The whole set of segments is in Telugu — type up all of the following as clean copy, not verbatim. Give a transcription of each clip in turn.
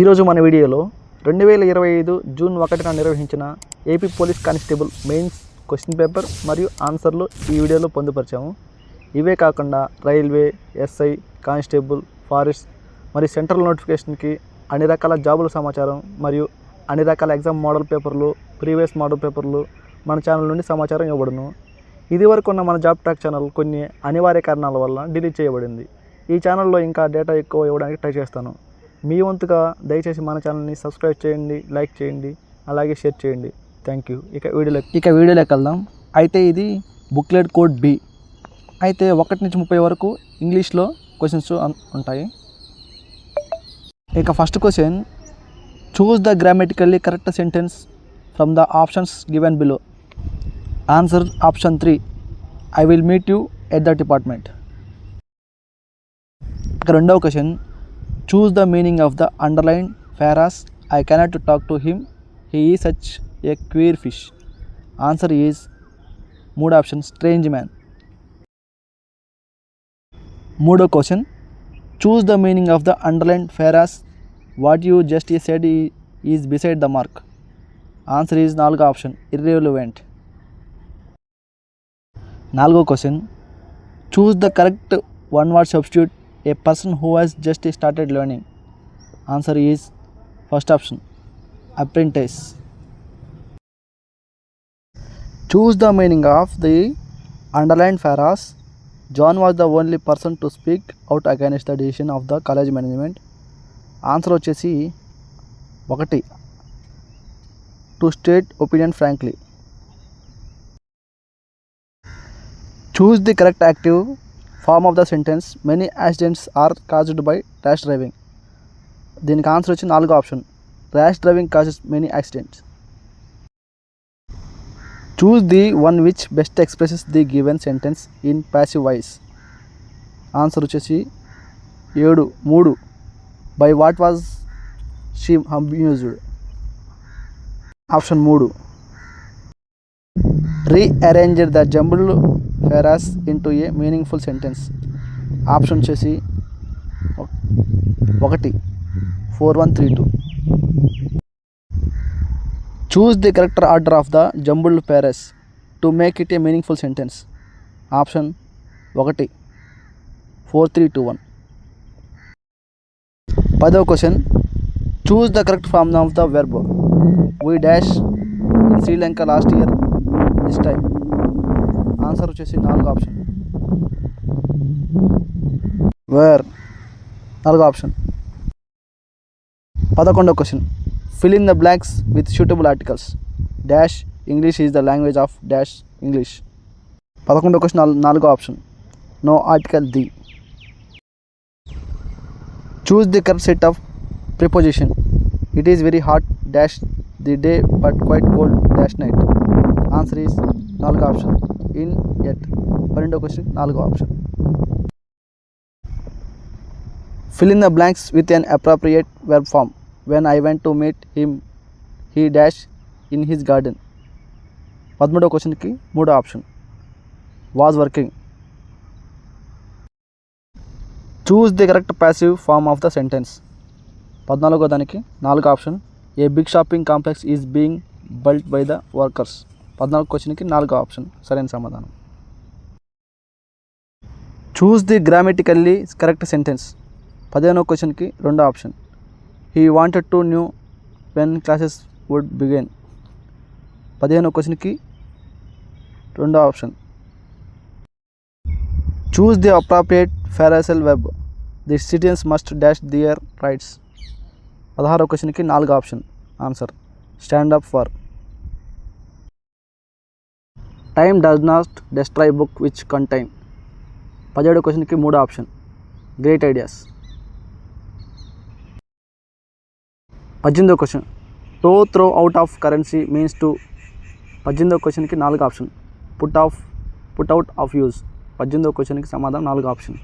ఈరోజు మన వీడియోలో 2025 జూన్ 1న నిర్వహించిన AP police constable mains question paper మరియు ఆన్సర్లు ఈ వీడియోలో పొందుపరిచాము. ఇవే కాకుండా రైల్వే, ఎస్ఐ, కానిస్టేబుల్, ఫారెస్ట్ మరియు సెంట్రల్ నోటిఫికేషన్కి అన్ని రకాల జాబుల సమాచారం మరియు అన్ని రకాల ఎగ్జామ్ మోడల్ పేపర్లు, ప్రీవియస్ మోడల్ పేపర్లు మన ఛానల్ నుండి సమాచారం ఇవ్వబడును. ఇదివరకు ఉన్న మన జాబ్ ట్రాక్ ఛానల్ కొన్ని అనివార్య కారణాల వల్ల డిలీట్ చేయబడింది. ఈ ఛానల్లో ఇంకా డేటా ఎక్కువ ఇవ్వడానికి ట్రై చేస్తాను. మీ వంతుగా దయచేసి మన ఛానల్ని సబ్స్క్రైబ్ చేయండి, లైక్ చేయండి, అలాగే షేర్ చేయండి. Thank you. ఇక వీడియోలోకి వెళ్దాం. అయితే ఇది బుక్లెట్ కోడ్ బి. అయితే 1 నుంచి 30 వరకు ఇంగ్లీష్లో క్వశ్చన్స్ ఉంటాయి. ఇక first question, choose the grammatically correct sentence from the options given below. Answer option 3, I will meet you at the department. ఇక రెండవ question, choose the meaning of the underlined phrase I cannot talk to him, he is such a queer fish. Answer is 3 options, strange man. Moodo question, choose the meaning of the underlined phrase what you just said is beside the mark. Answer is 4 option, irrelevant. 4 question, choose the correct one word substitute a person who has just started learning. Answer is first option, apprentice. Choose the meaning of the underlined phrase John was the only person to speak out against the decision of the college management. Answer వచ్చేసి 1, to state opinion frankly. Choose the correct active form of the sentence many accidents are caused by rash driving. దీనికి ఆన్సర్ వచ్చి 4 option, rash driving causes many accidents. Choose the one which best expresses the given sentence in passive voice. Answer వచ్చేసి 3, by what was she amused. Option 3, rearrange the jumbled phrase into a meaningful sentence. Option వచ్చేసి 1, 4, 1, 3, 2. Choose the correct order of the jumbled phrase to make it a meaningful sentence. Option 1, 4, 3, 2, 1. 10వ question, choose the correct form of the verb we dash in Sri Lanka last year this time. Answer వచ్చేసి 4 ఆప్షన్, వేర్ 4 ఆప్షన్. 11వ question, fill in the blanks with suitable articles. Dash English is the language of dash English. 11వ question 4 option, no article the. Choose the correct set of preposition. It is very hot dash the day but quite cold dash night. Answer is 4 option, in at. 12వ question 4 option. Fill in the blanks with an appropriate verb form. When I went to meet him, he dash in his garden. 13వ క్వశ్చన్కి 3 option, was working. Choose the correct passive form of the sentence. 14వ దానికి 4 option, a big shopping complex is being built by the workers. 14వ క్వశ్చన్కి 4 ఆప్షన్ సరైన సమాధానం. Choose the grammatically correct sentence. 15వ క్వశ్చన్కి 2 option, he wanted to knew when classes would begin. 15వ క్వశ్చన్కి 2 option. Choose the appropriate phrasal verb. The citizens must dash their rights. 16వ క్వశ్చన్కి 4 option, answer stand up for. Time does not destroy book which contain. 17వ క్వశ్చన్కి 3 ఆప్షన్, గ్రేట్ ఐడియాస్. 18వ question, to throw out of currency means to. 18వ క్వశ్చన్కి 4 option, put out of use. 18వ క్వశ్చన్కి సమాధానం 4 option.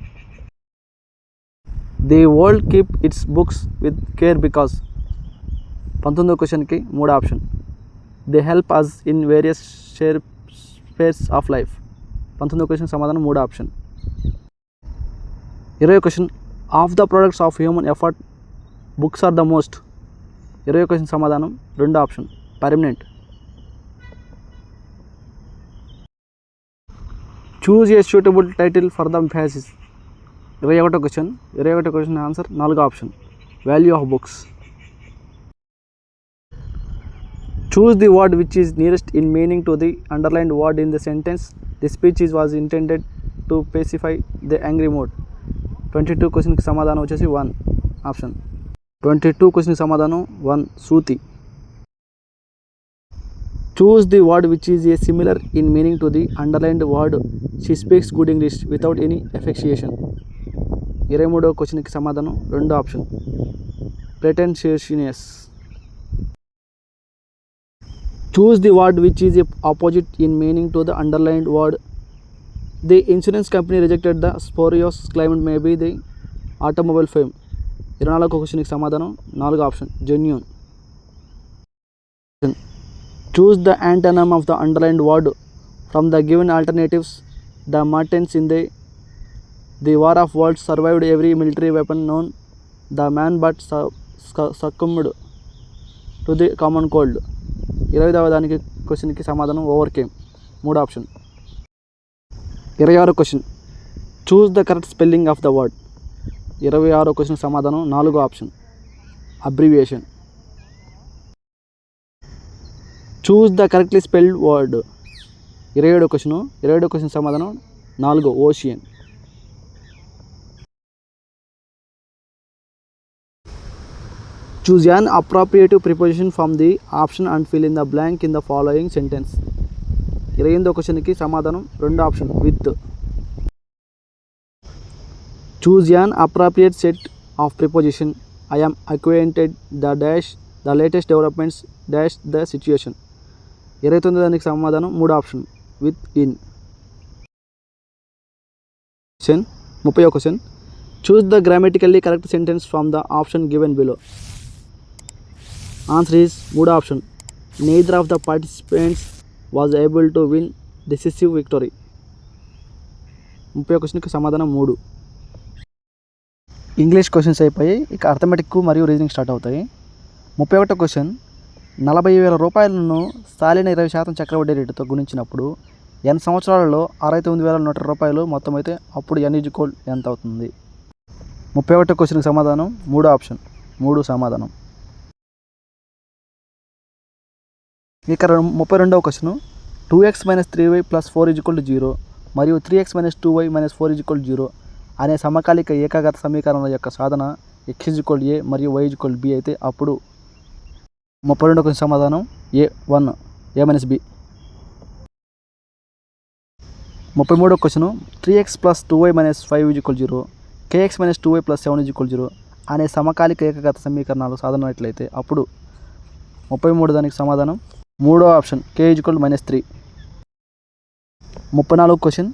The world keep its books with care because. 19వ క్వశ్చన్కి 3 option, they help us in various spheres of life. 19వ క్వశ్చన్ సమాధానం 3 ఆప్షన్. 20వ question, of the products of human effort books are the most 20 question సమాధానం రెండో option permanent. Choose a suitable title for the passage 21 question answer నాలుగో option value of books. Choose the word which is nearest in meaning to the underlined word in the sentence the speech is was intended to specify the angry mode. 22 క్వశ్చన్కి సమాధానం వచ్చేసి 1 ఆప్షన్. 22 క్వశ్చన్కి సమాధానం 1 soothe. Choose the word which is a similar in meaning to the underlined word she speaks good English without any affectation. 23వ క్వశ్చన్కి సమాధానం రెండో option pretentious. Choose the word which is a opposite in meaning to the underlined word the insurance company rejected the spurious claim made by the automobile firm. 24వ క్వశ్చన్కి సమాధానం నాలుగో option genuine. Choose the antonym of the underlined word from the given alternatives. The Martians in the war of worlds survived every military weapon known. The man but succumbed to the common cold. 25వ దానికి క్వశ్చన్కి సమాధానం ఓవర్కేమ్ మూడో ఆప్షన్. 26వ question choose the correct spelling of the word. 26వ క్వశ్చన్ సమాధానం నాలుగో option abbreviation. Choose the correctly spelled word. 27వ క్వశ్చన్ సమాధానం నాలుగో ocean. Choose an appropriate preposition from the option and fill in the blank in the following sentence. 28వ క్వశ్చన్కి సమాధానం రెండో option with. Choose an appropriate set of preposition. I am acquainted the dash the latest developments dash the situation. 29వ దానికి సమాధానం మూడో ఆప్షన్ విత్ ఇన్. 30వ question choose the grammatically correct sentence from the option given below. Answer is మూడో option neither of the participants was able to win decisive victory. 30వ క్వశ్చన్కి సమాధానం 3. ఇంగ్లీష్ క్వశ్చన్స్ అయిపోయి ఇక అర్థమెటిక్ మరియు రీజనింగ్ స్టార్ట్ అవుతాయి. 31వ క్వశ్చన్ 40,000 రూపాయలను సాలిన 20% చక్రవడ్డీ రేటుతో గుణించినప్పుడు n సంవత్సరాలలో 69,100 రూపాయలు మొత్తం అయితే అప్పుడు n ఈక్వల్ ఎంత అవుతుంది. 31వ క్వశ్చన్కి సమాధానం మూడో ఆప్షన్ 3 సమాధానం. ఇక 32వ క్వశ్చన్ 2x - 3y + 4 = 0 మరియు 3x - 2y - 4 = 0 అనే సమకాలిక ఏకగత సమీకరణాల యొక్క సాధన x = a మరియు y = b అయితే అప్పుడు 32వ క్వశ్చన్ సమాధానం a1 a - b. 33వ question 3x + 2y - 5 = 0 kx - 2y + 7 = 0 అనే సమకాలిక ఏకగత సమీకరణాలు సాధనట్లయితే అప్పుడు 33 దానికి సమాధానం మూడో ఆప్షన్ k = -3. 34వ క్వశ్చన్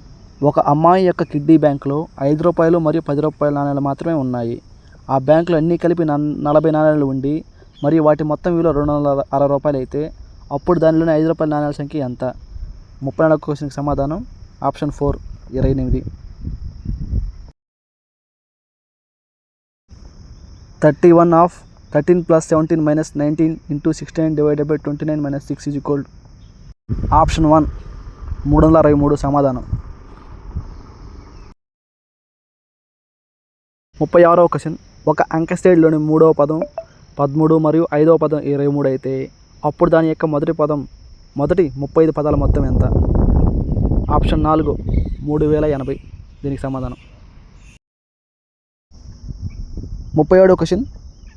ఒక అమ్మాయి యొక్క కిడ్నీ బ్యాంకులో 5 రూపాయలు మరియు 10 రూపాయల నాణ్యాలు మాత్రమే ఉన్నాయి. ఆ బ్యాంకులో అన్నీ కలిపి 40 నాణ్యాలు ఉండి మరియు వాటి మొత్తం విలువ 260 రూపాయలు అయితే అప్పుడు దానిలోని 5 రూపాయల నాణ్యాల సంఖ్య ఎంత. 34వ క్వశ్చన్కి సమాధానం ఆప్షన్ 4 28. 31 of 13 + 17 - 19 × 69 / 29 - 6 = ఆప్షన్ 1 363 సమాధానం. 36వ క్వశ్చన్ ఒక అంకె శ్రేణిలోని 3వ పదం 13 మరియు 5వ పదం 23 అయితే అప్పుడు దాని యొక్క మొదటి 35 పదాల మొత్తం ఎంత. ఆప్షన్ 4 3080 దీనికి సమాధానం. 37వ క్వశ్చన్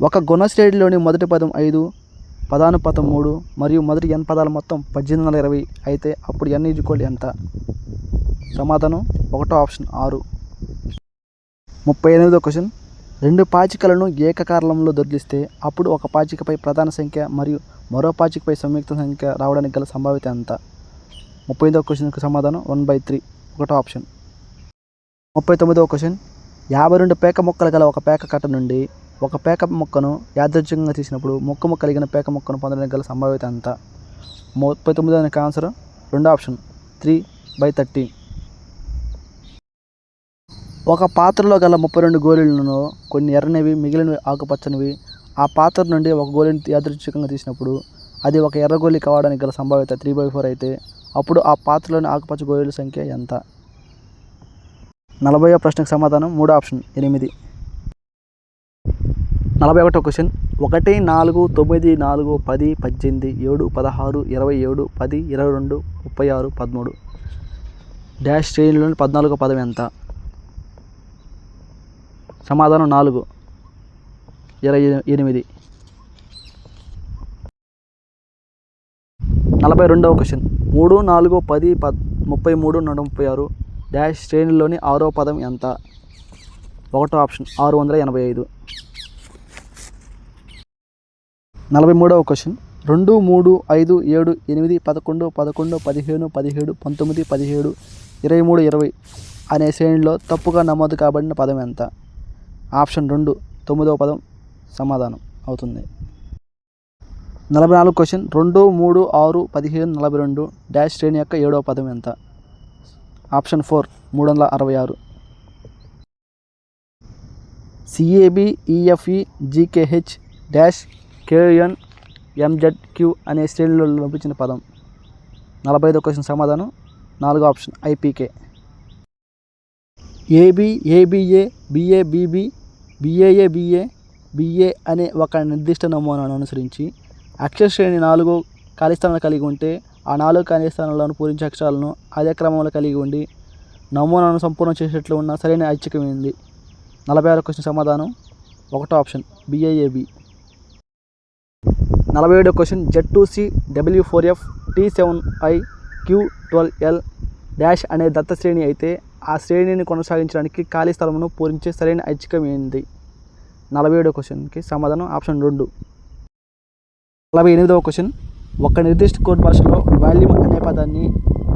ఒక గుణశ్రేణిలోని మొదటి పదం 5 పదానుపాతం 3 మరియు మొదటి n పదాల మొత్తం 1820 అయితే అప్పుడు n = ఎంత. సమాధానం ఒకటో ఆప్షన్ 6. 38వ క్వశ్చన్ రెండు పాచికలను ఏకకాలంలో దొర్లిస్తే అప్పుడు ఒక పాచికపై ప్రధాన సంఖ్య మరియు మరో పాచికపై సంయుక్త సంఖ్య రావడానికి గల సంభావ్యత ఎంత. 35వ క్వశ్చన్కి సమాధానం 1/3 ఒకటో ఆప్షన్. 39వ క్వశ్చన్ 52 పేక మొక్కలు గల ఒక పేక కట్ట నుండి ఒక పేక మొక్కను యాదృచ్ఛికంగా తీసినప్పుడు ముక్కము కలిగిన పేక మొక్కను పొందడానికి గల సంభావ్యత ఎంత. 39వ ఆన్సర్ రెండో ఆప్షన్ 3/13. ఒక పాత్రలో గల 32 గోళీలను కొన్ని ఎర్రనివి మిగిలినవి ఆకుపచ్చనివి ఆ పాత్ర నుండి ఒక గోళీని యాదృచ్ఛికంగా తీసినప్పుడు అది ఒక ఎర్ర గోళీ కావడానికి గల సంభావ్యత 3/4 అయితే అప్పుడు ఆ పాత్రలోని ఆకుపచ్చ గోళీల సంఖ్య ఎంత? 40వ ప్రశ్నకు సమాధానం 3 ఆప్షన్ 8. 41వ క్వశ్చన్ 1 4 9 4 10 18 7 16 27 10 22 36 13 డాష్ శ్రేణిలోని 14వ పదం ఎంత? సమాధానం 4 28. 42వ క్వశ్చన్ 3 4 10 33 136 డాష్ శ్రేణిలోని 6వ పదం ఎంత? 1వ ఆప్షన్ 685. 43వ క్వశ్చన్ 2 3 5 7 8 11 11 15 17 19 17 23 20 అనే శ్రేణిలో తప్పుగా నమోదు కాబడిన పదం ఎంత? ఆప్షన్ 2 9వ పదం సమాధానం అవుతుంది. 44 క్వశ్చన్ 2 3 6 15 42 డాష్ శ్రేణి యొక్క 7వ పదం ఎంత? Option 4 366. CAB EFE GKH dash KN MZQ అనే శ్రేణిలో లభించిన పదం. 45వ క్వశ్చన్ సమాధానం 4వ option IPK. AB ABA BA BB BAA BA BA అనే ఒక నిర్దిష్ట నమూనాను అనుసరించి అక్షర శ్రేణి 4 ఖాళీ స్థానాలు కలిగి ఉంటే ఆ 4 ఖాళీ స్థానాలను పూరించే అక్షరాలను అదే క్రమంలో కలిగి ఉండి నమూనాను సంపూర్ణం చేసేట్లు ఉన్న సరైన ఐచ్ఛికమైంది. 46వ క్వశ్చన్ సమాధానం 1వ ఆప్షన్ BIAB. 47వ question Z2C W4F T7I Q12L dash అనే దత్త శ్రేణి అయితే ఆ శ్రేణిని కొనసాగించడానికి ఖాళీ స్థలమును పూరించే సరైన ఐచ్ఛికం ఏంటి? 47వ క్వశ్చన్కి సమాధానం ఆప్షన్ 2. 48వ క్వశ్చన్ ఒక నిర్దిష్ట కోడ్ భాషలో వాల్యూమ్ అనే పదాన్ని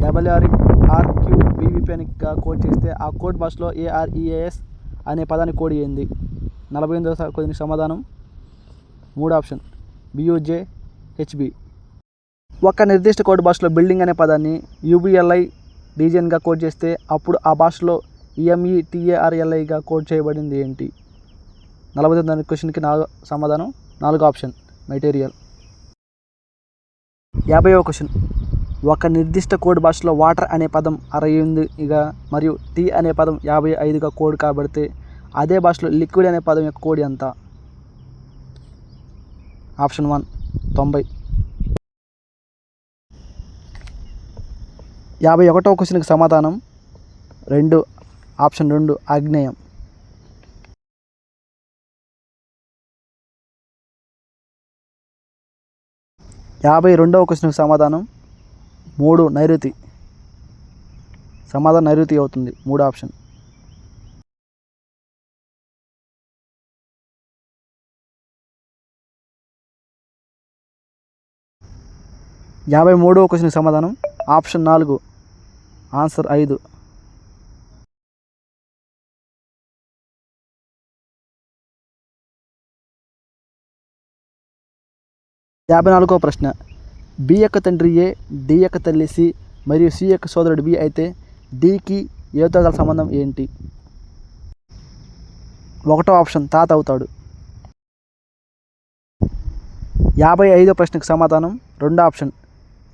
WRRQBVP అనిగా కోడ్ చేస్తే ఆ కోడ్ భాషలో AREAS అనే పదాన్ని కోడ్ ఏంది? 48వ క్వశ్చన్కి సమాధానం 3 ఆప్షన్ BUJHB. ఒక నిర్దిష్ట కోడ్ భాషలో బిల్డింగ్ అనే పదాన్ని UBLI రీజియన్గా కోడ్ చేస్తే అప్పుడు ఆ భాషలో EMETARLIగా కోడ్ చేయబడింది ఏంటి? 49వ క్వశ్చన్కి సమాధానం 4వ ఆప్షన్ మెటీరియల్. 50వ క్వశ్చన్ ఒక నిర్దిష్ట కోడ్ భాషలో వాటర్ అనే పదం 68గా మరియు టీ అనే పదం 55గా కోడ్ కాబడితే అదే భాషలో లిక్విడ్ అనే పదం యొక్క కోడ్ ఎంత? ఆప్షన్ 1 90. 51వ క్వశ్చన్కి సమాధానం 2 ఆప్షన్ 2 ఆగ్నేయం. 52వ క్వశ్చన్కి సమాధానం 3 నైరుతి. సమాధానం నైరుతి అవుతుంది 3 ఆప్షన్. 53వ క్వశ్చన్కి సమాధానం ఆప్షన్ 4 ఆన్సర్ 5. 54వ ప్రశ్న బి యొక్క తండ్రి ఏ, డి యొక్క తల్లి సి మరియు సి యొక్క సోదరుడు బి అయితే డికి ఏతో గల సంబంధం ఏంటి? 1వ ఆప్షన్ తాత అవుతాడు. 55వ ప్రశ్నకు సమాధానం 2 ఆప్షన్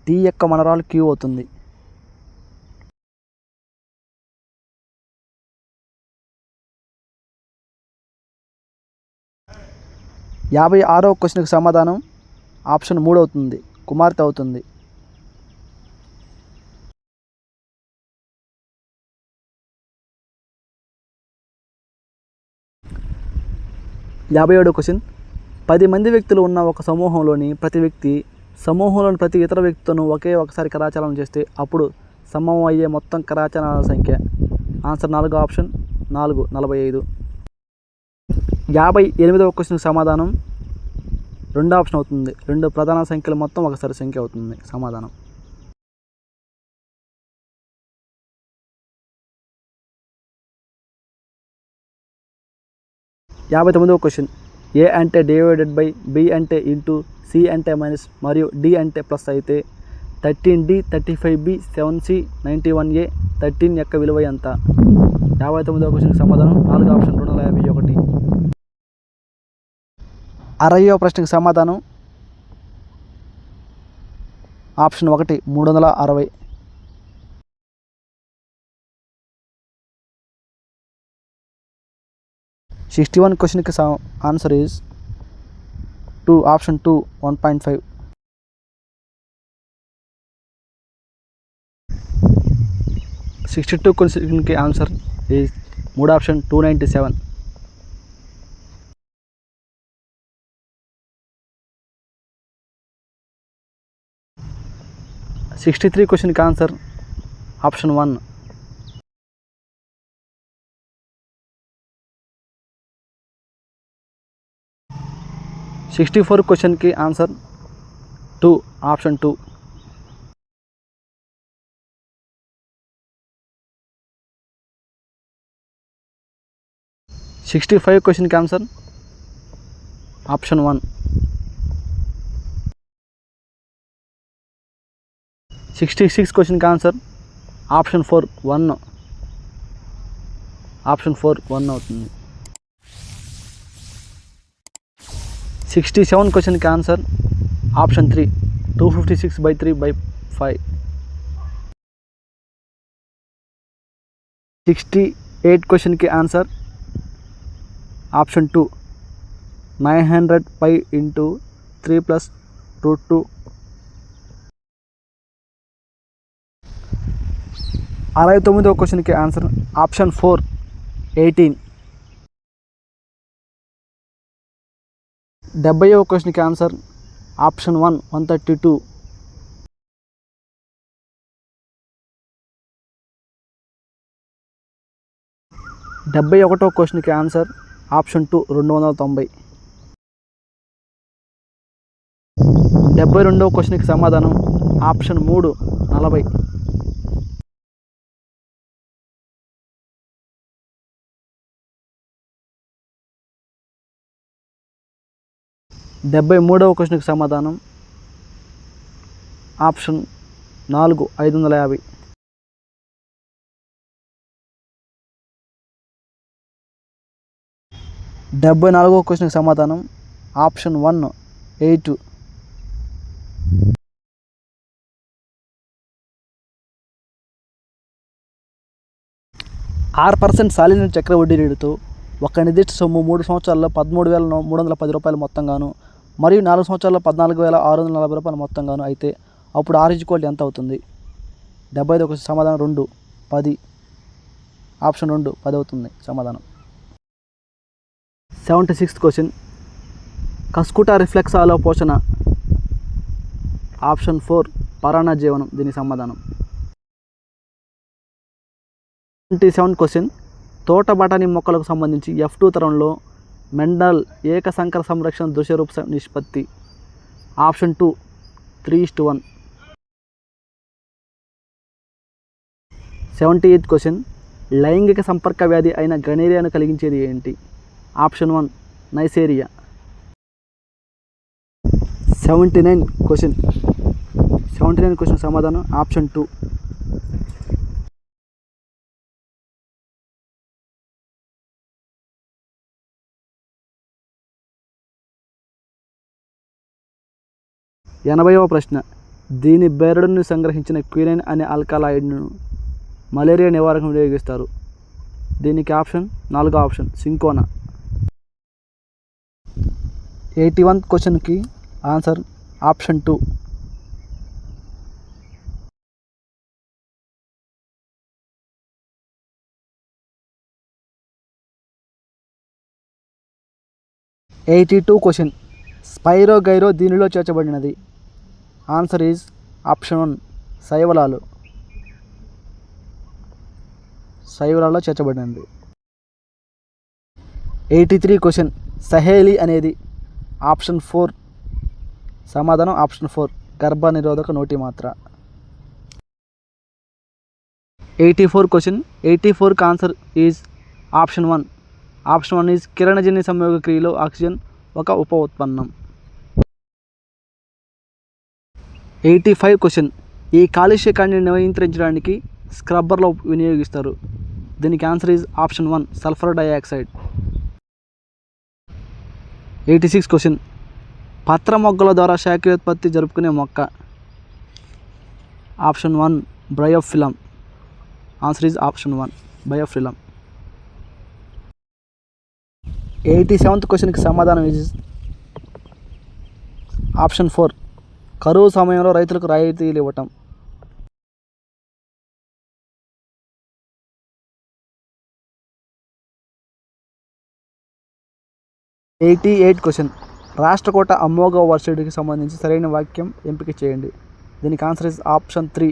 డి యొక్క మనరాలు క్యూ అవుతుంది. 56వ క్వశ్చన్కి సమాధానం ఆప్షన్ 3 అవుతుంది, కుమార్తె అవుతుంది. 57వ క్వశ్చన్ 10 మంది వ్యక్తులు ఉన్న ఒక సమూహంలోని ప్రతి వ్యక్తి సమూహంలోని ప్రతి ఇతర వ్యక్తితోనూ ఒకసారి కరాచలనం చేస్తే అప్పుడు సమూహం అయ్యే మొత్తం కరాచలనాల సంఖ్య. Answer 4 option 4 45. 58వ క్వశ్చన్కి సమాధానం 2 ఆప్షన్ అవుతుంది. 2 ప్రధాన సంఖ్యలు మొత్తం ఒకసారి సంఖ్య అవుతుంది సమాధానం. 59వ క్వశ్చన్ ఏ అంటే డివైడెడ్ బై, బి అంటే ఇంటూ, సి అంటే మైనస్ మరియు డి అంటే ప్లస్ అయితే 13D 35B 7C 91A 13 యొక్క విలువ ఎంత? 59వ క్వశ్చన్కి సమాధానం 4 ఆప్షన్ 251. 60వ ప్రశ్నకు సమాధానం ఆప్షన్ 1 360. 61 క్వశ్చన్కి ఆన్సర్ ఈజ్ 2 ఆప్షన్ 2 1.5. 62 క్వశ్చన్కి ఆన్సర్ ఈజ్ 3 ఆప్షన్ 297. 63 క్వశ్చన్కి ఆన్సర్ ఆప్షన్ 1. 64 క్వశ్చన్కి ఆన్సర్ 2 ఆప్షన్ 2. 65 క్వశ్చన్కి ఆన్సర్ ఆప్షన్ 1. 66 క్వశ్చన్కి ఆన్సర్ ఆప్షన్ 4 1. ఆప్షన్ 4 1 అవుతుంది. 67 క్వశ్చన్కి ఆన్సర్ ఆప్షన్ 3 256/3/5. 68 క్వశ్చన్కి ఆన్సర్ ఆప్షన్ 2 900 into 3 plus √2. 69వ క్వశ్చన్కి ఆన్సర్ ఆప్షన్ 4 18. 70వ క్వశ్చన్కి ఆన్సర్ ఆప్షన్ 1 132. 71వ క్వశ్చన్కి ఆన్సర్ ఆప్షన్ 2 290. 72వ క్వశ్చన్కి సమాధానం ఆప్షన్ 3 40. 73వ క్వశ్చన్కి సమాధానం ఆప్షన్ 4 550. 74వ క్వశ్చన్కి సమాధానం ఆప్షన్ 1 8. 6% సాలీన చక్ర వడ్డీ రేటుతో ఒక నిర్దిష్ట సొమ్ము 3 సంవత్సరాల్లో 13,310 రూపాయలు మొత్తంగాను మరియు 4 సంవత్సరాల్లో 14,640 రూపాయలు మొత్తంగాను అయితే అప్పుడు R ఎంత అవుతుంది? 75వ క్వశ్చన్ సమాధానం 2 10. ఆప్షన్ 2 10 అవుతుంది సమాధానం. 76th క్వశ్చన్ కస్కుటా రిఫ్లెక్సాలో పోషణ ఆప్షన్ 4 పరాన్న జీవనం దీని సమాధానం. 77 క్వశ్చన్ తోట బఠానీ మొక్కలకు సంబంధించి F2 తరంలో మెండల్ ఏక సంకర సంరక్షణ దృశ్యరూప నిష్పత్తి ఆప్షన్ 2 3:1. 78th క్వశ్చన్ లైంగిక సంపర్క వ్యాధి అయిన గనేరియాను కలిగించేది ఏంటి? ఆప్షన్ 1 నైసేరియా. 79 క్వశ్చన్ సమాధానం ఆప్షన్ 2. 80వ ప్రశ్న దీని బెరడును సంగ్రహించిన క్వినైన్ అనే ఆల్కలాయిడ్ను మలేరియా నివారణకు వినియోగిస్తారు. దీనికి ఆప్షన్ 4వ ఆప్షన్ సింకోనా. 81th క్వశ్చన్కి answer option 2. 82 question Spirogyra దీనిలో చేర్చబడినది. ఆన్సర్ ఈజ్ ఆప్షన్ 1 శైవలాలో చేర్చబడినది. 83 క్వశ్చన్ సహేలి అనేది ఆప్షన్ 4 సమాధానం ఆప్షన్ 4 గర్భ నిరోధక నోటి మాత్ర. 84 క్వశ్చన్ 84కి answer is option 1. Option 1 is కిరణజన్య సంయోగ క్రియలో ఆక్సిజన్ ఒక ఉప ఉత్పన్నం. 85 క్వశ్చన్ ఈ కాలుష్య కాంతిని నియంత్రించడానికి స్క్రబ్బర్లో వినియోగిస్తారు. దీనికి answer is option 1 sulphur dioxide. 86 question పత్ర మొగ్గల ద్వారా శాఖోత్పత్తి జరుపుకునే మొక్క. Option 1 bryophyllum. Answer is option 1 బయోఫిలం. 87th క్వశ్చన్కి సమాధానం ఈజ్ ఆప్షన్ 4 కరువు సమయంలో రైతులకు రాయితీలు ఇవ్వటం. 88 క్వశ్చన్ రాష్ట్రకూట అమోఘ వర్షుడికి సంబంధించి సరైన వాక్యం ఎంపిక చేయండి. దీనికి ఆన్సర్ ఇస్ ఆప్షన్ 3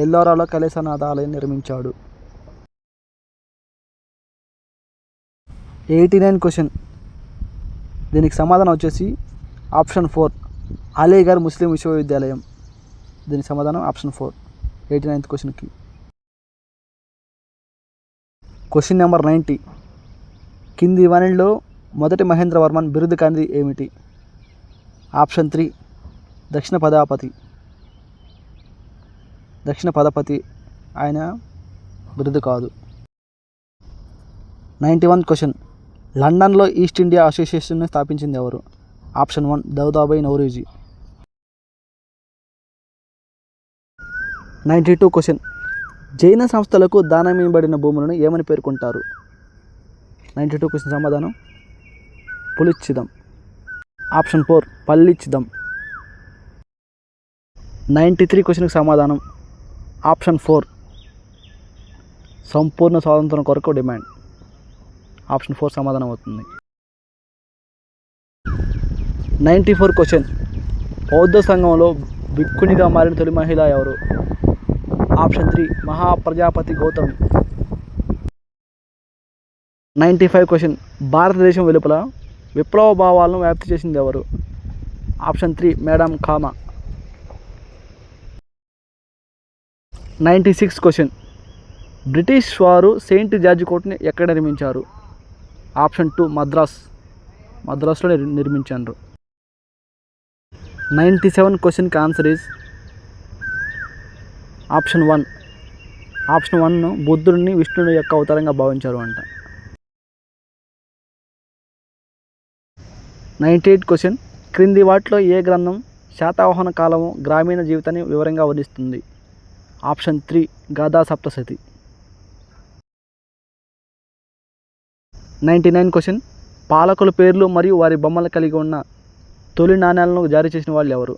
ఎల్లోరాలో కైలాసనాథ ఆలయం నిర్మించాడు. 89 క్వశ్చన్ దీనికి సమాధానం వచ్చేసి ఆప్షన్ 4 అలీగర్ ముస్లిం విశ్వవిద్యాలయం. దీనికి సమాధానం ఆప్షన్ 4 89th క్వశ్చన్కి. క్వశ్చన్ నెంబర్ 90 కింది వాణిలో మొదటి మహేంద్రవర్మన్ బిరుదు కానిది ఏమిటి? ఆప్షన్ 3 దక్షిణ పదపతి ఆయన బిరుదు కాదు. 91 క్వశ్చన్ లండన్లో ఈస్ట్ ఇండియా అసోసియేషన్ని స్థాపించింది ఎవరు? ఆప్షన్ 1 దాదాబాయి నౌరోజీ. 92 క్వశ్చన్ జైన సంస్థలకు దానమివ్వబడిన భూములను ఏమని పేర్కొంటారు? 92 క్వశ్చన్ సమాధానం పులిచ్చిదం. ఆప్షన్ 4 పల్లిచ్చిదం. 93 క్వశ్చన్కి సమాధానం ఆప్షన్ 4 సంపూర్ణ స్వాతంత్రం కొరకు డిమాండ్. ఆప్షన్ 4 సమాధానం అవుతుంది. 94 క్వశ్చన్ బౌద్ధ సంఘంలో భిక్షునిగా మారిన తొలి మహిళ ఎవరు? ఆప్షన్ 3 మహాప్రజాపతి గౌతమి. 95 క్వశ్చన్ భారతదేశం వెలుపల విప్లవ భావాలను వ్యాప్తి చేసింది ఎవరు? Option 3 madam comma. 96 question British వారు సెయింట్ జార్జ్ కోర్టుని ఎక్కడ నిర్మించారు? ఆప్షన్ 2 మద్రాస్లో నిర్మించారు. 97 క్వశ్చన్కి ఆన్సర్ ఈజ్ ఆప్షన్ 1 బుద్ధుడిని విష్ణుడు యొక్క అవతారంగా భావించారు అంట. 98 క్వశ్చన్ క్రింది వాటిలో ఏ గ్రంథం శాతవాహన కాలము గ్రామీణ జీవితాన్ని వివరంగా వర్ణిస్తుంది? ఆప్షన్ 3 గాథా సప్తశతి. 99 క్వశ్చన్ పాలకుల పేర్లు మరియు వారి బొమ్మలు కలిగి ఉన్న తొలి నాణ్యాలను జారీ చేసిన వాళ్ళు ఎవరు?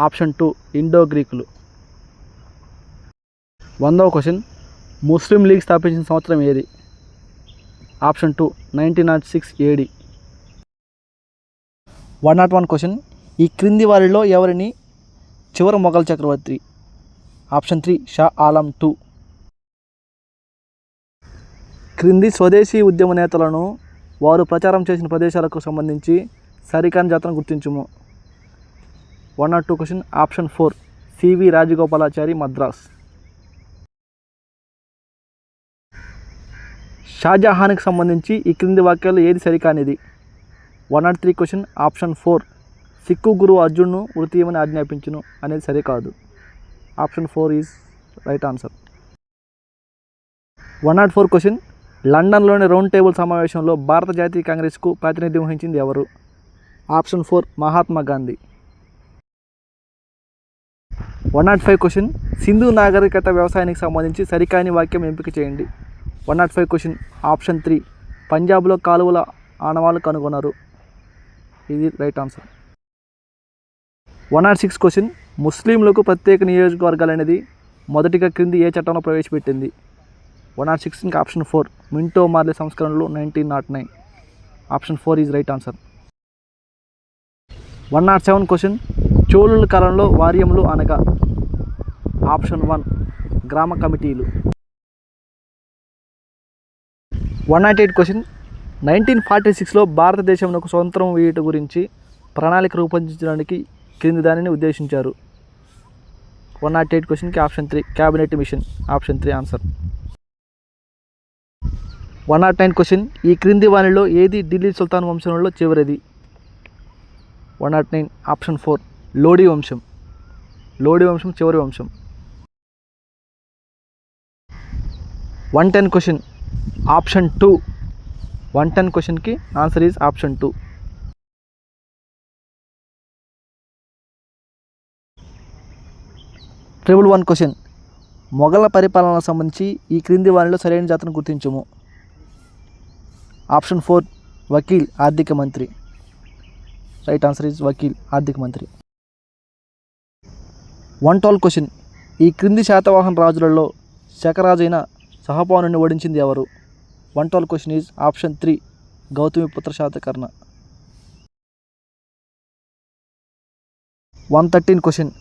ఆప్షన్ 2 ఇండో గ్రీకులు. 100వ క్వశ్చన్ ముస్లిం లీగ్ స్థాపించిన సంవత్సరం ఏది? Option 2 1906 AD. 101 క్వశ్చన్ ఈ క్రింది వారిలో ఎవరిని చివరి మొఘల్ చక్రవర్తి? ఆప్షన్ 3 షా ఆలం 2. క్రింది స్వదేశీ ఉద్యమ నేతలను వారు ప్రచారం చేసిన ప్రదేశాలకు సంబంధించి సరికాని జాతరను గుర్తించుము. 102 question option 4 CV Rajagopalachari Madras. షాజహాన్కి సంబంధించి ఈ క్రింది వాక్యాలు ఏది సరికానిది? 103 క్వశ్చన్ ఆప్షన్ 4 సిక్కు గురువు అర్జున్ను వృత్తియమని ఆజ్ఞాపించును అనేది సరికాదు. Option 4 is right answer. 104 question లండన్లోని రౌండ్ టేబుల్ సమావేశంలో భారత జాతీయ కాంగ్రెస్కు ప్రాతినిధ్యం వహించింది ఎవరు? ఆప్షన్ 4 మహాత్మా గాంధీ. 105 క్వశ్చన్ సింధు నాగరికత వ్యవసాయానికి సంబంధించి సరికాని వాక్యం ఎంపిక చేయండి. 105 క్వశ్చన్ ఆప్షన్ 3 పంజాబ్లో కాలువల ఆనవాళ్ళు కనుగొన్నారు. ఇది రైట్ ఆన్సర్. 106 క్వశ్చన్ ముస్లింలకు ప్రత్యేక నియోజకవర్గాలు అనేది మొదటిగా క్రింది ఏ చట్టంలో ప్రవేశపెట్టింది? 106 ఇంకా ఆప్షన్ 4 మింటో మార్లే సంస్కరణలు 1909. Option 4 is right answer. 107 question చోళుల కాలంలో వార్యములు అనగా? ఆప్షన్ 1 గ్రామ కమిటీలు. 198 క్వశ్చన్ 1946లో భారతదేశంలో స్వతంత్రం వీటి గురించి ప్రణాళిక రూపొందించడానికి క్రింది దానిని ఉద్దేశించారు. 108 క్వశ్చన్కి option 3 cabinet machine. Option 3 answer. 109 question ఈ క్రింది వానిలో ఏది ఢిల్లీ సుల్తాన్ వంశంలో చివరిది? 109 ఆప్షన్ 4 లోడీ వంశం. లోడీ వంశం చివరి వంశం. 110 క్వశ్చన్ ఆప్షన్ 2 110 క్వశ్చన్కి ఆన్సర్ ఈజ్ ఆప్షన్ 2 111 క్వశ్చన్. మొఘల పరిపాలనకు సంబంధించి ఈ క్రింది వారిలో సరైన జాతను గుర్తించుము. ఆప్షన్ 4 వకీల్ ఆర్థిక మంత్రి. రైట్ ఆన్సర్ ఈజ్ వకీల్ ఆర్థిక మంత్రి. 112 క్వశ్చన్. ఈ క్రింది శాతవాహన రాజులలో శకరాజైన సహపానుని ఓడించింది ఎవరు? 112 question is option 3 Gautamiputra Satakarni. 113 question.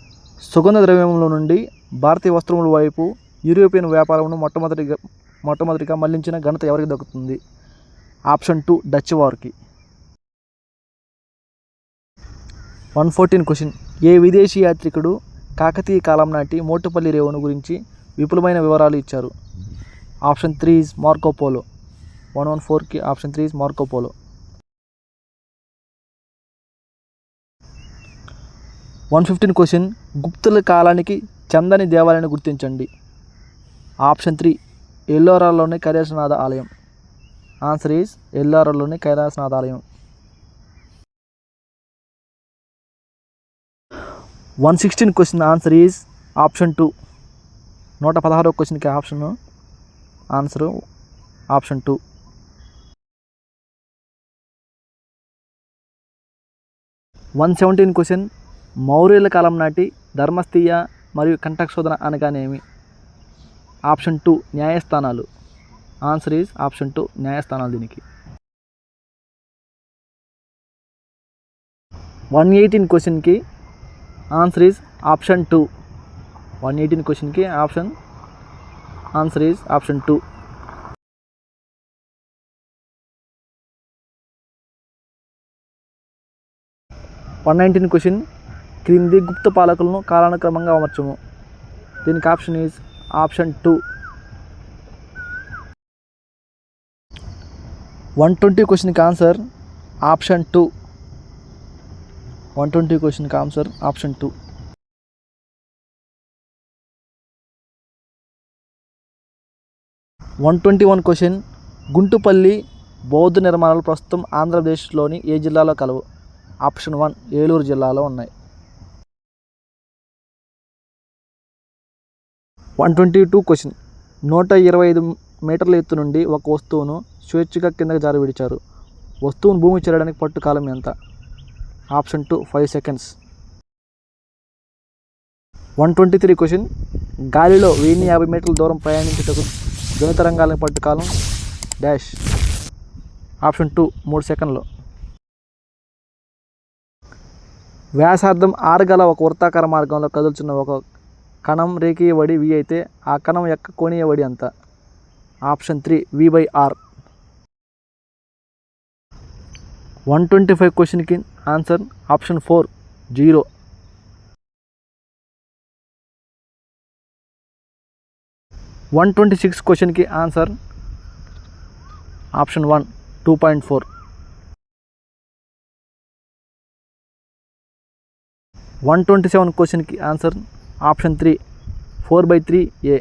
సుగంధ ద్రవ్యముల నుండి భారతీయ వస్త్రముల వైపు యూరోపియన్ వ్యాపారమును మొట్టమొదటిగా మళ్లించిన ఘనత ఎవరికి దక్కుతుంది? ఆప్షన్ 2 డచ్ వారికి. 114 క్వశ్చన్. ఏ విదేశీ యాత్రికుడు కాకతీయ కాలం నాటి మోటుపల్లి రేవును గురించి విపులమైన వివరాలు ఇచ్చారు? Option 3 is Marco Polo. 114కి ఆప్షన్ 3 ఈజ్ మార్కోపోలో. 115 క్వశ్చన్. గుప్తుల కాలానికి చందని దేవాలయాన్ని గుర్తించండి. ఆప్షన్ 3 ఎల్లోరాలోని కైలాసనాథ ఆలయం. ఆన్సర్ ఈజ్ ఎల్లోరాలోని కైలాసనాథ ఆలయం. 116 క్వశ్చన్. Answer is option 2. 116వ క్వశ్చన్కి ఆన్సరు ఆప్షన్ 2. 117 క్వశ్చన్. మౌర్యుల కాలం నాటి ధర్మస్థీయ మరియు కంఠక్షోధన అనగానేమి? ఆప్షన్ 2 న్యాయస్థానాలు. ఆన్సర్ ఈజ్ ఆప్షన్ 2 న్యాయస్థానాలు దీనికి. 118 క్వశ్చన్కి ఆన్సర్ ఈజ్ ఆప్షన్ 2. 118 క్వశ్చన్కి ఆన్సర్ ఈజ్ ఆప్షన్ 2. 119 క్వశ్చన్. క్రింది గుప్త పాలకులను కాలానుక్రమంగా అమర్చము. దీనికి ఆప్షన్ ఈజ్ ఆప్షన్ 2. 120 క్వశ్చన్కి ఆన్సర్ ఆప్షన్ 2. 120 క్వశ్చన్కి ఆన్సర్ ఆప్షన్ 2. 121 క్వశ్చన్. గుంటుపల్లి బౌద్ధ నిర్మాణాలు ప్రస్తుతం ఆంధ్రప్రదేశ్లోని ఏ జిల్లాలో కలవు? ఆప్షన్ 1 ఏలూరు జిల్లాలో ఉన్నాయి. 122 క్వశ్చన్. 125 మీటర్ల ఎత్తు నుండి ఒక వస్తువును స్వేచ్ఛగా కిందకి జారి విడిచారు. వస్తువును భూమి చేరడానికి పట్టు కాలం ఎంత? Option 2 5 seconds. 123 క్వశ్చన్. గాలిలో 1050 మీటర్ల దూరం ప్రయాణించుటకు ధ్వని తరంగాల పట్టు కాలం డాష్. ఆప్షన్ 2 3 సెకండ్లు. వ్యాసార్థం 6 గల ఒక వృత్తాకార మార్గంలో కదులుచున్న ఒక కణం రేఖీయ వడి V అయితే ఆ కణం యొక్క కోణీయ వడి ఎంత? Option 3 V/R. 125 క్వశ్చన్కి ఆన్సర్ ఆప్షన్ 4 0. 126 క్వశ్చన్కి ఆన్సర్ ఆప్షన్ 1 2.4. 127 క్వశ్చన్కి ఆన్సర్ ఆప్షన్ 3 4/3A.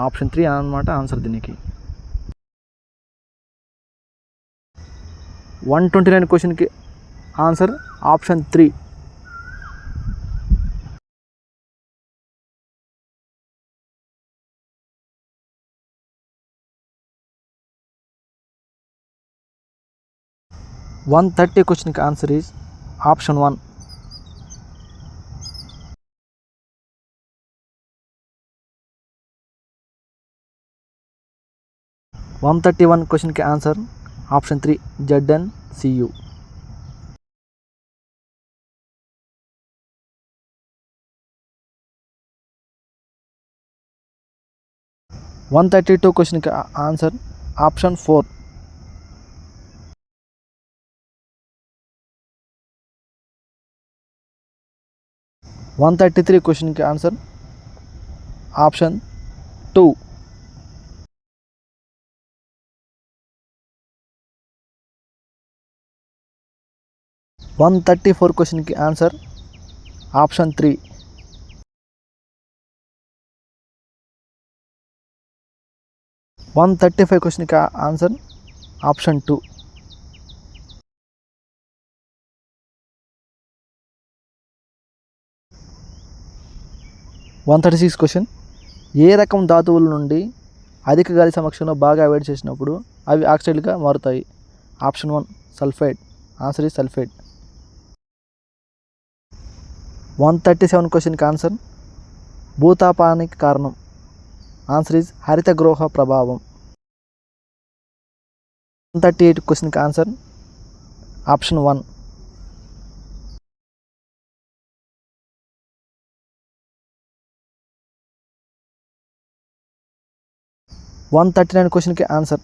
ఆప్షన్ 3 అన్నమాట ఆన్సర్ దీనికి. 129 క్వశ్చన్కి ఆన్సర్ ఆప్షన్ 3. 130 క్వశ్చన్కి ఆన్సర్ ఈజ్ ఆప్షన్ 1. 131 క్వశ్చన్కి ఆన్సర్ ఆప్షన్ 3 ZNCU. 132 క్వశ్చన్కి ఆన్సర్ ఆప్షన్ 4. 133 క్వశ్చన్కి ఆన్సర్ ఆప్షన్ 2. 134 క్వశ్చన్కి ఆన్సర్ ఆప్షన్ 3. 135 క్వశ్చన్కి ఆన్సర్ ఆప్షన్ 2. 136 136 క్వశ్చన్. ఏ రకం ధాతువుల నుండి అధిక గాలి సమక్షంలో బాగా వేడి చేసినప్పుడు అవి ఆక్సైడ్లుగా మారుతాయి? Option 1 sulphide. Answer is sulphide. 137 క్వశ్చన్కి ఆన్సర్ భూతాపానికి కారణం. ఆన్సర్ ఈజ్ హరిత గృహ ప్రభావం. 138 క్వశ్చన్కి ఆన్సర్ ఆప్షన్ 1. 139 క్వశ్చన్కి ఆన్సర్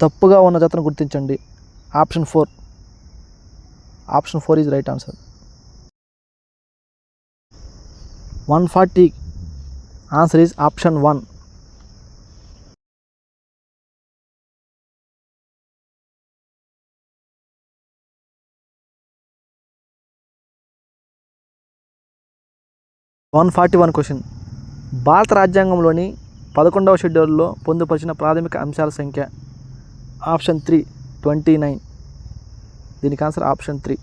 తప్పుగా ఉన్న జతను గుర్తించండి. Option 4. Option 4 is right answer. 140 answer is option 1. 141 question. భారత రాజ్యాంగంలోని 11వ షెడ్యూల్లో పొందుపరిచిన ప్రాథమిక అంశాల సంఖ్య? ఆప్షన్ 3 29. దీనికి ఆన్సర్ ఆప్షన్ 3.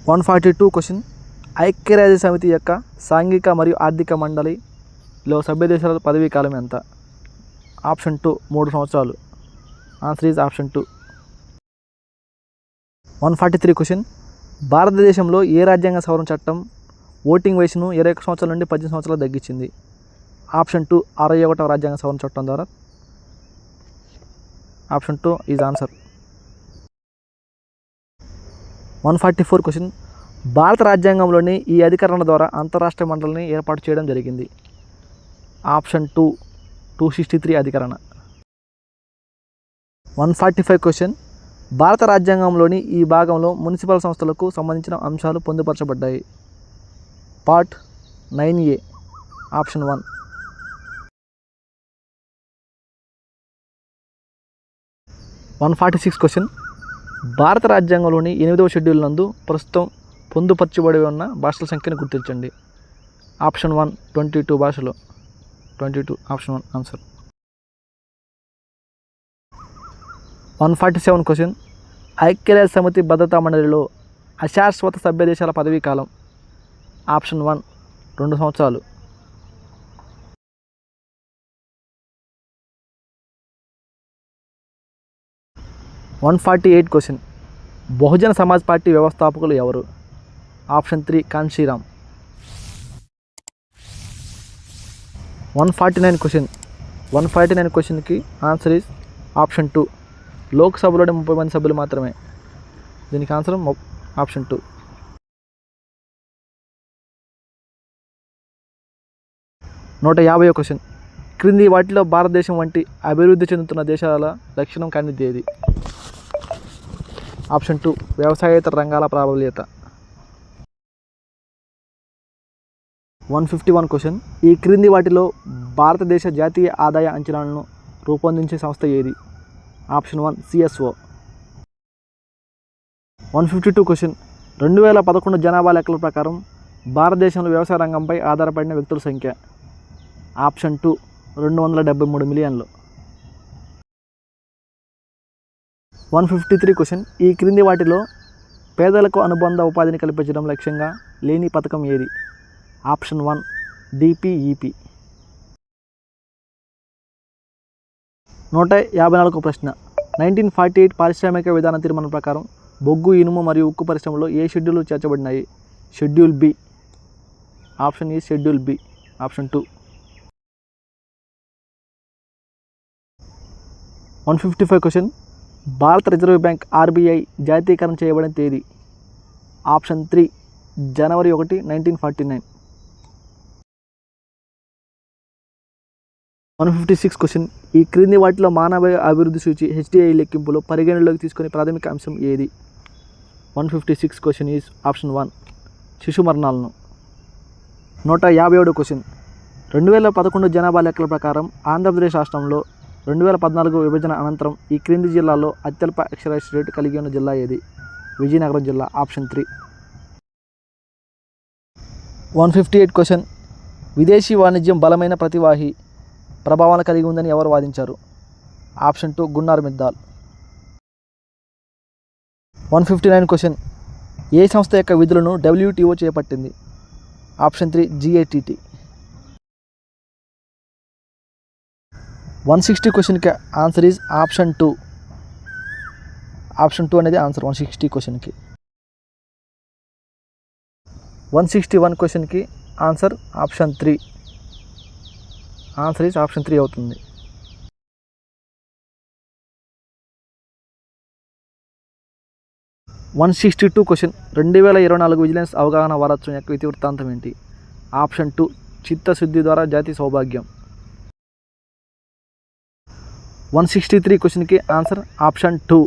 142 క్వశ్చన్. ఐక్యరాజ్య సమితి యొక్క సాంఘిక మరియు ఆర్థిక మండలిలో సభ్య దేశాల పదవీ కాలం ఎంత? ఆప్షన్ 2 3 సంవత్సరాలు. Answer is option 2. 143 క్వశ్చన్. భారతదేశంలో ఏ రాజ్యాంగ సవరణ చట్టం ఓటింగ్ వయసును 21 సంవత్సరాల నుండి 18 సంవత్సరాలు తగ్గించింది? ఆప్షన్ 2 61వ రాజ్యాంగ సవరణ చట్టం ద్వారా. Option 2 is answer. 144 క్వశ్చన్. భారత రాజ్యాంగంలోని ఈ అధికరణ ద్వారా అంతరాష్ట్రీయ మండలిని ఏర్పాటు చేయడం జరిగింది? ఆప్షన్ 2 263 అధికరణ. 145 క్వశ్చన్. భారత రాజ్యాంగంలోని ఈ భాగంలో మున్సిపల్ సంస్థలకు సంబంధించిన అంశాలు పొందుపరచబడ్డాయి? Part 9A. ఆప్షన్ 1. 146 క్వశ్చన్. భారత రాజ్యాంగంలోని 8వ షెడ్యూల్ నందు ప్రస్తుతం పొందుపరచబడి ఉన్న భాషల సంఖ్యను గుర్తించండి. ఆప్షన్ 1 22 భాషలు. 22 ఆప్షన్ 1 ఆన్సర్. 147 క్వశ్చన్. ఐక్యరాజ్య సమితి భద్రతా మండలిలో అశాశ్వత సభ్య దేశాల పదవీ కాలం? ఆప్షన్ 1 2 సంవత్సరాలు. 148 క్వశ్చన్. బహుజన సమాజ్ పార్టీ వ్యవస్థాపకులు ఎవరు? ఆప్షన్ 3 కాన్షీరామ్. 149 క్వశ్చన్. 149 క్వశ్చన్కి ఆన్సర్ ఈజ్ ఆప్షన్ 2. లోక్సభలోని 30 మంది సభ్యులు మాత్రమే. దీనికి ఆన్సర్ ఆప్షన్ 2. 150 క్వశ్చన్. క్రింది వాటిలో భారతదేశం వంటి అభివృద్ధి చెందుతున్న దేశాల లక్షణం కానిది ఏది? ఆప్షన్ 2 వ్యవసాయేతర రంగాల ప్రాబల్యత. 151 క్వశ్చన్. ఈ క్రింది వాటిలో భారతదేశ జాతీయ ఆదాయ అంచనాలను రూపొందించే సంస్థ ఏది? Option 1 CSO. 152 క్వశ్చన్. 2011 జనాభా లెక్కల ప్రకారం భారతదేశంలో వ్యవసాయ రంగంపై ఆధారపడిన వ్యక్తుల సంఖ్య? ఆప్షన్ 2 273 మిలియన్లు. 153 క్వశ్చన్. ఈ క్రింది వాటిలో పేదలకు అనుబంధ ఉపాధిని కల్పించడం లక్ష్యంగా లేని పథకం ఏది? Option 1 DPEP. 154 ప్రశ్న. 1948 పారిశ్రామిక విధాన తీర్మానం ప్రకారం బొగ్గు, ఇనుము మరియు ఉక్కు పరిశ్రమలో ఏ షెడ్యూల్ చేర్చబడినాయి? Schedule B. ఆప్షన్ ఈ షెడ్యూల్ B. ఆప్షన్ 2. 155 క్వశ్చన్. భారత రిజర్వ్ బ్యాంక్ RBI జాతీయకరణ చేయబడిన తేదీ? ఆప్షన్ 3 జనవరి 1 1949. 156 క్వశ్చన్. ఈ క్రింది వాటిలో మానవ అభివృద్ధి సూచి HDI లెక్కింపులో పరిగణలోకి తీసుకునే ప్రాథమిక అంశం ఏది? 156 క్వశ్చన్ ఈజ్ ఆప్షన్ 1 శిశు మరణాలను. 157 క్వశ్చన్. 2011 జనాభా లెక్కల ప్రకారం ఆంధ్రప్రదేశ్ రాష్ట్రంలో 2014 విభజన అనంతరం ఈ క్రింది జిల్లాలో అత్యల్ప అక్షరాస్యత రేటు కలిగి ఉన్న జిల్లా ఏది? విజయనగరం జిల్లా. ఆప్షన్ 3. 158 క్వశ్చన్. విదేశీ వాణిజ్యం బలమైన ప్రతివాహి ప్రభావాన్ని కలిగి ఉందని ఎవరు వాదించారు? ఆప్షన్ 2 గున్నార్ మిద్దాల్. 159 క్వశ్చన్. ఏ సంస్థ యొక్క విధులను WTO చేపట్టింది? Option 3 GATT. 160 క్వశ్చన్కి ఆన్సర్ ఈజ్ ఆప్షన్ 2. ఆప్షన్ 2 అనేది ఆన్సర్ 160 క్వశ్చన్కి. 161 క్వశ్చన్కి answer option 3. Answer is option 3 అవుతుంది. 162 క్వశ్చన్ 2024 విజిలెన్స్ అవగాహన వారోత్సవం యొక్క ఇతివృత్తాంతం ఏంటి? ఆప్షన్ 2 చిత్తశుద్ధి ద్వారా జాతి సౌభాగ్యం. 163 క్వశ్చన్కి ఆన్సర్ ఆప్షన్ 2.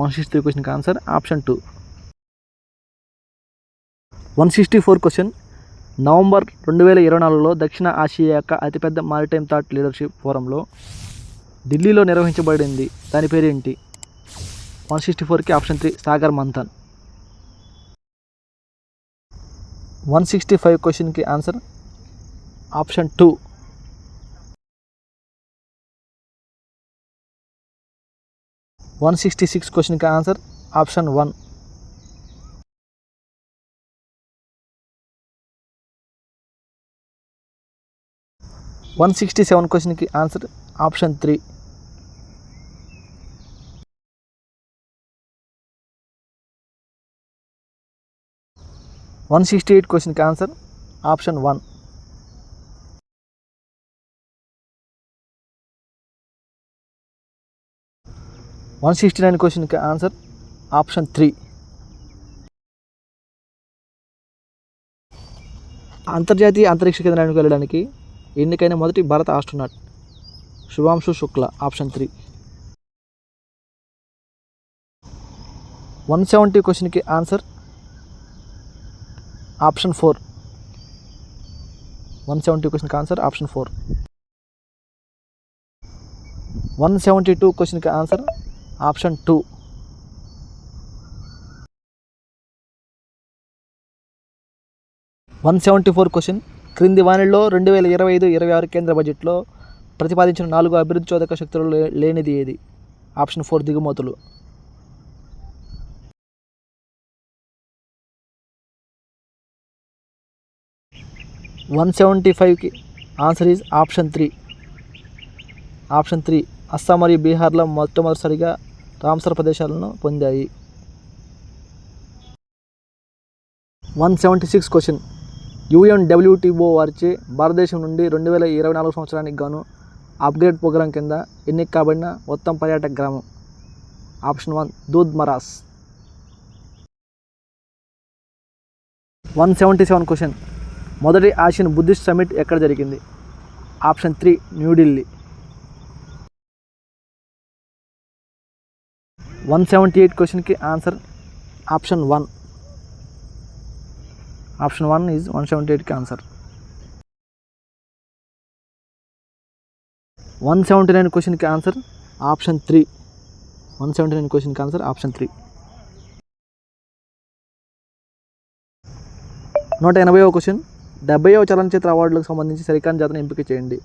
163 క్వశ్చన్కి ఆన్సర్ ఆప్షన్ 2. 164 క్వశ్చన్ నవంబర్ 2024లో దక్షిణ ఆసియా యొక్క అతిపెద్ద మారిటైమ్ థాట్ లీడర్షిప్ ఫోరంలో ఢిల్లీలో నిర్వహించబడింది. దాని పేరు ఏంటి? 164కి ఆప్షన్ 3 సాగర్ మంథన్. 165 క్వశ్చన్కి ఆన్సర్ ఆప్షన్ 2. 166 క్వశ్చన్కి ఆన్సర్ ఆప్షన్ 1. 167 క్వశ్చన్కి ఆన్సర్ ఆప్షన్ 3. 168 క్వశ్చన్కి ఆన్సర్ ఆప్షన్ 1. 169 క్వశ్చన్కి ఆన్సర్ ఆప్షన్ 3. అంతర్జాతీయ అంతరిక్ష కేంద్రానికి వెళ్ళడానికి ఎన్నికైన మొదటి భారత ఆస్ట్రోనాట్ శుభాంశు శుక్లా. ఆప్షన్ 3. 170 క్వశ్చన్కి ఆన్సర్ ఆప్షన్ 4. 170 క్వశ్చన్కి ఆన్సర్ ఆప్షన్ 4. 172 క్వశ్చన్కి ఆన్సర్ ఆప్షన్ 2. 174 క్వశ్చన్ క్రింది వానిలో 2025-26 కేంద్ర బడ్జెట్లో ప్రతిపాదించిన 4 అభివృద్ధి చోదక శక్తులు లేనిది ఏది? ఆప్షన్ 4 దిగుమతులు. 175కి answer is option 3. Option 3 Assam మరియు బీహార్లో మొట్టమొదటిసారిగా రామ్సర్ ప్రదేశాలను పొందాయి. 176 క్వశ్చన్ UNWTO వారిచే భారతదేశం నుండి 2024 సంవత్సరానికి గాను అప్గ్రేడ్ ప్రోగ్రాం కింద ఎన్నిక కాబడిన మొత్తం పర్యాటక గ్రామం. ఆప్షన్ 1 దూద్ మరాస్. 177 క్వశ్చన్ మొదటి ఆసియన్ బుద్ధిస్ట్ సమిట్ ఎక్కడ జరిగింది? ఆప్షన్ 3 న్యూఢిల్లీ. 178 క్వశ్చన్కి ఆన్సర్ ఆప్షన్ 1. ఆప్షన్ 1 ఈజ్ 178కి ఆన్సర్. 179 క్వశ్చన్కి ఆన్సర్ ఆప్షన్ 3. 179 క్వశ్చన్కి ఆన్సర్ ఆప్షన్ 3. 180వ క్వశ్చన్ 70వ చలనచిత్ర అవార్డులకు సంబంధించి సరికాని జాతను ఎంపిక చేయండి.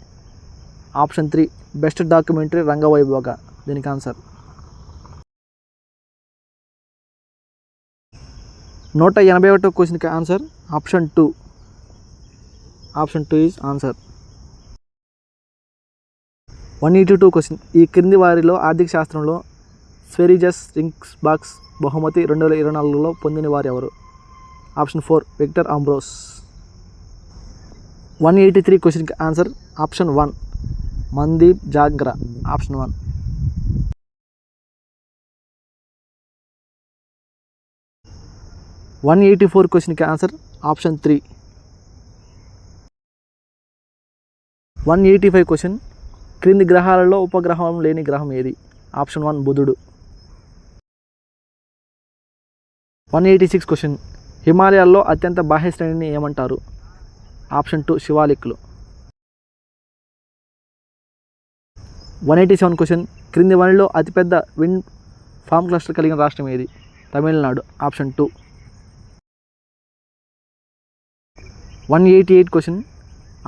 Option 3 best documentary Rangavaibhoga. దీనికి ఆన్సర్. 181వ క్వశ్చన్కి answer option 2. Option 2 is answer. 182 question ఈ క్రింది వారిలో ఆర్థిక శాస్త్రంలో స్వెరిజస్ రింగ్స్ బాక్స్ బహుమతి 2024లో పొందిన వారు ఎవరు? Option 4 Victor అంబ్రోస్. 183 క్వశ్చన్కి ఆన్సర్ ఆప్షన్ 1 మందీప్ జాగ్రా. ఆప్షన్ 1. 184 క్వశ్చన్కి ఆన్సర్ ఆప్షన్ 3. 185 క్వశ్చన్ క్రింది గ్రహాలలో ఉపగ్రహం లేని గ్రహం ఏది? ఆప్షన్ 1 బుధుడు. 186 క్వశ్చన్ హిమాలయాల్లో అత్యంత బాహ్య శ్రేణిని ఏమంటారు? ఆప్షన్ 2 శివాలిక్లు. 187 క్వశ్చన్ క్రింది వానిలో అతిపెద్ద విండ్ ఫామ్ క్లస్టర్ కలిగిన రాష్ట్రం ఏది? Tamil Nadu. Option 2. 188 question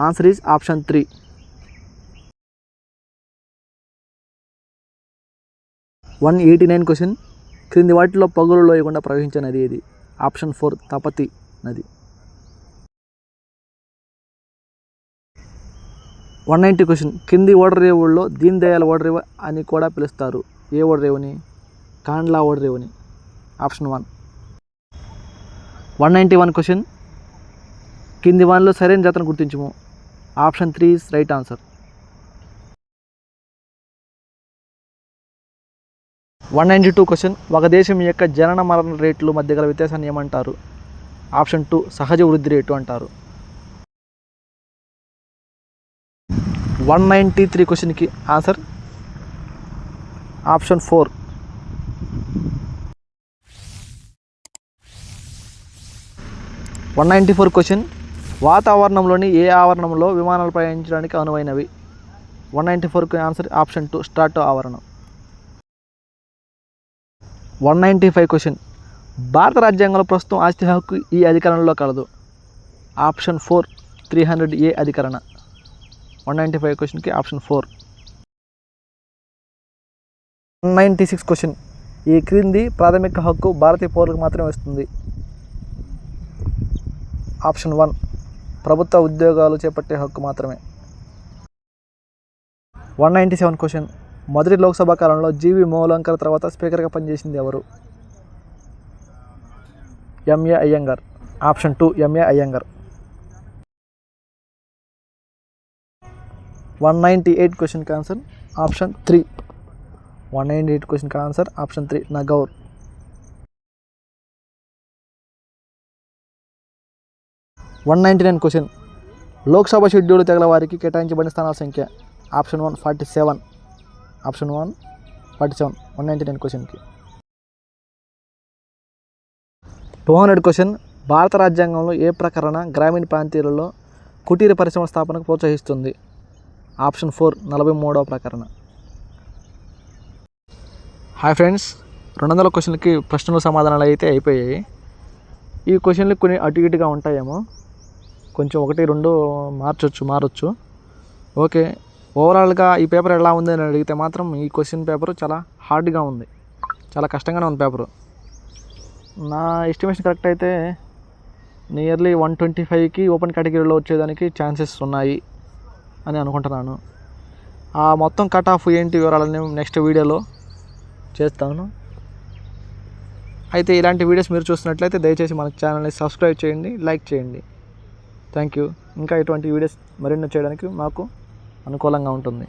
answer is option 3. 189 question క్రింది వాటిలో పగులు లోయకుండా ప్రవహించే నది ఏది? ఆప్షన్ 4 తపతి నది. 190 క్వశ్చన్. కింది ఓడరేవుల్లో దీన్ దయాళ్ ఓడరేవు అని కూడా పిలుస్తారు. ఏ ఓడరేవుని? కాండ్లా ఓడరేవుని. ఆప్షన్ 1. 191 క్వశ్చన్. కింది వానిలో సరైన జాతను గుర్తించము. Option 3 is right answer. 192 question. ఒక దేశం యొక్క జనన మరణ రేట్లు మధ్య గల వ్యత్యాసాన్ని ఏమంటారు? ఆప్షన్ 2 సహజ వృద్ధి రేటు అంటారు. 193 క్వశ్చన్కి ఆన్సర్ ఆప్షన్ 4. 194 క్వశ్చన్. వాతావరణంలోని ఏ ఆవరణంలో విమానాలు ప్రయాణించడానికి అనువైనవి? 194కి ఆన్సర్ ఆప్షన్ 2 స్ట్రాటో ఆవరణం. 195 క్వశ్చన్. భారత రాజ్యాంగంలో ప్రస్తుతం ఆస్తి హక్కు ఈ అధికరణలో కలదు. ఆప్షన్ 4 300A అధికరణ. 195 క్వశ్చన్కి ఆప్షన్ 4. 196 క్వశ్చన్. ఈ క్రింది ప్రాథమిక హక్కు భారతీయ పౌరులకు మాత్రమే వస్తుంది. ఆప్షన్ 1 ప్రభుత్వ ఉద్యోగాలు చేపట్టే హక్కు మాత్రమే. 197 క్వశ్చన్. మొదటి లోక్సభ కాలంలో జీవి మౌలంకర్ తర్వాత స్పీకర్గా పనిచేసింది ఎవరు? M A Ayyangar. Option 2 M A Ayyangar. 198 క్వశ్చన్కి ఆన్సర్ ఆప్షన్ 3. 198 క్వశ్చన్కి answer option 3 Nagaur. 199 question. Lok Sabha schedule తెగల వారికి కేటాయించబడిన స్థానాల సంఖ్య. ఆప్షన్ 1 47. ఆప్షన్ 1 47. 199 క్వశ్చన్కి. 200 క్వశ్చన్. భారత రాజ్యాంగంలో ఏ ప్రకరణ గ్రామీణ ప్రాంతాలలో కుటీర పరిశ్రమల స్థాపనకు ప్రోత్సహిస్తుంది? ఆప్షన్ 4 43వ ప్రకరణ. హాయ్ ఫ్రెండ్స్, 200 క్వశ్చన్లకి ప్రశ్నలు సమాధానాలు అయితే అయిపోయాయి. ఈ క్వశ్చన్లు కొన్ని అటు ఇటుగా ఉంటాయేమో, కొంచెం 1 2 మారొచ్చు. ఓకే, ఓవరాల్గా ఈ పేపర్ ఎలా ఉంది అని అడిగితే మాత్రం ఈ క్వశ్చన్ పేపర్ చాలా హార్డ్గా ఉంది, చాలా కష్టంగానే ఉంది పేపరు. నా ఎస్టిమేషన్ కరెక్ట్ అయితే నియర్లీ 125కి ఓపెన్ కేటగిరీలో వచ్చేదానికి ఛాన్సెస్ ఉన్నాయి అని అనుకుంటున్నాను. ఆ మొత్తం కట్ ఆఫ్ ఏంటి వివరాలని నెక్స్ట్ వీడియోలో చేస్తాను. అయితే ఇలాంటి వీడియోస్ మీరు చూస్తున్నట్లయితే దయచేసి మన ఛానల్ని సబ్స్క్రైబ్ చేయండి, లైక్ చేయండి. Thank you. ఇంకా ఇటువంటి వీడియోస్ మరిన్ని చేయడానికి మాకు అనుకూలంగా ఉంటుంది.